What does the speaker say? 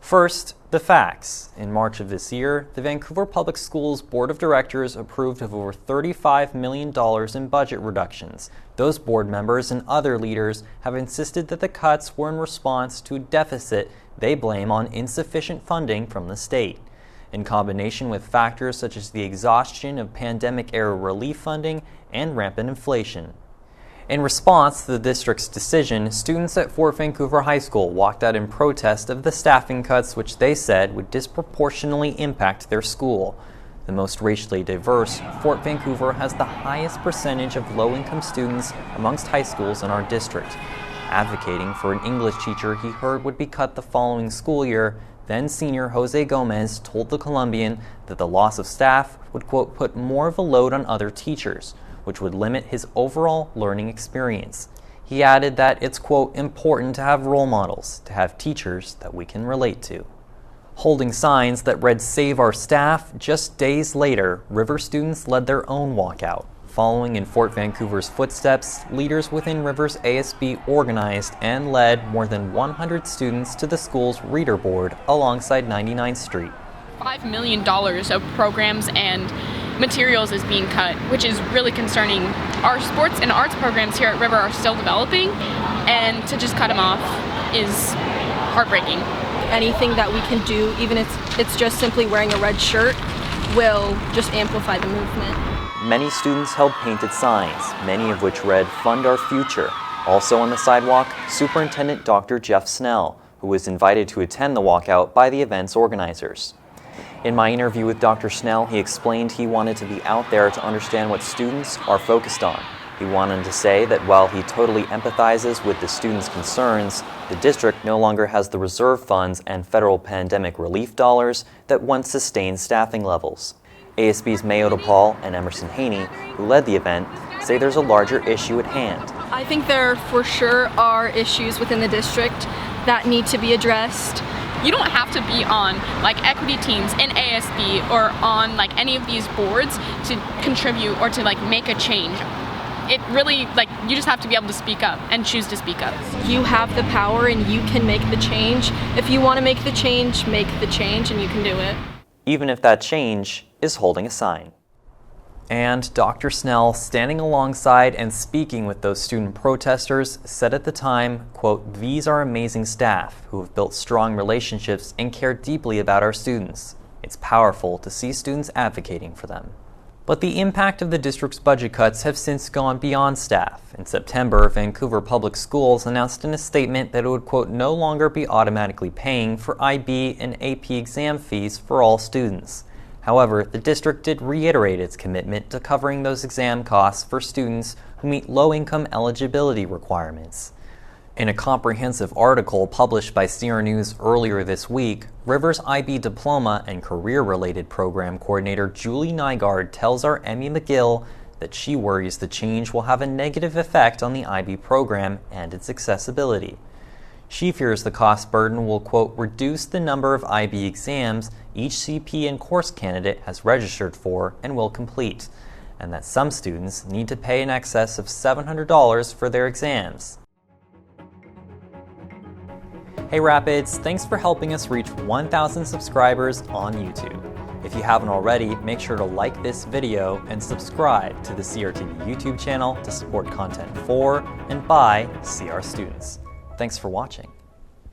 First, the facts. In March of this year, the Vancouver Public Schools Board of Directors approved of over $35 million in budget reductions. Those board members and other leaders have insisted that the cuts were in response to a deficit they blame on insufficient funding from the state. In combination with factors such as the exhaustion of pandemic-era relief funding and rampant inflation. In response to the district's decision, students at Fort Vancouver High School walked out in protest of the staffing cuts which they said would disproportionately impact their school. The most racially diverse, Fort Vancouver has the highest percentage of low-income students amongst high schools in our district. Advocating for an English teacher he heard would be cut the following school year, then senior Jose Gomez told the Columbian that the loss of staff would, quote, put more of a load on other teachers, which would limit his overall learning experience. He added that it's, quote, important to have role models, to have teachers that we can relate to. Holding signs that read "Save Our Staff," just days later, River students led their own walkout. Following in Fort Vancouver's footsteps, leaders within River's ASB organized and led more than 100 students to the school's reader board alongside 99th Street. $5 million of programs and materials is being cut, which is really concerning. Our sports and arts programs here at River are still developing, and to just cut them off is heartbreaking. Anything that we can do, even if it's just simply wearing a red shirt, will just amplify the movement. Many students held painted signs, many of which read "Fund Our Future." Also on the sidewalk, Superintendent Dr. Jeff Snell, who was invited to attend the walkout by the event's organizers. In my interview with Dr. Snell, he explained he wanted to be out there to understand what students are focused on. He wanted to say that while he totally empathizes with the students' concerns, the district no longer has the reserve funds and federal pandemic relief dollars that once sustained staffing levels. ASB's Mayo DePaul and Emerson Haney, who led the event, say there's a larger issue at hand. I think there for sure are issues within the district that need to be addressed. You don't have to be on equity teams in ASB or on any of these boards to contribute or to make a change. It really, you just have to be able to speak up and choose to speak up. You have the power and you can make the change. If you want to make the change and you can do it. Even if that change is holding a sign. And Dr. Snell, standing alongside and speaking with those student protesters, said at the time, quote, "These are amazing staff who have built strong relationships and care deeply about our students. It's powerful to see students advocating for them." But the impact of the district's budget cuts have since gone beyond staff. In September, Vancouver Public Schools announced in a statement that it would, quote, no longer be automatically paying for IB and AP exam fees for all students. However, the district did reiterate its commitment to covering those exam costs for students who meet low-income eligibility requirements. In a comprehensive article published by CR News earlier this week, River's IB Diploma and Career-Related Program Coordinator Julie Nygaard tells our Emmy McGill that she worries the change will have a negative effect on the IB program and its accessibility. She fears the cost burden will, quote, reduce the number of IB exams each CP and course candidate has registered for and will complete, and that some students need to pay in excess of $700 for their exams. Hey Rapids, thanks for helping us reach 1,000 subscribers on YouTube. If you haven't already, make sure to like this video and subscribe to the CRTV YouTube channel to support content for and by CR students. Thanks for watching.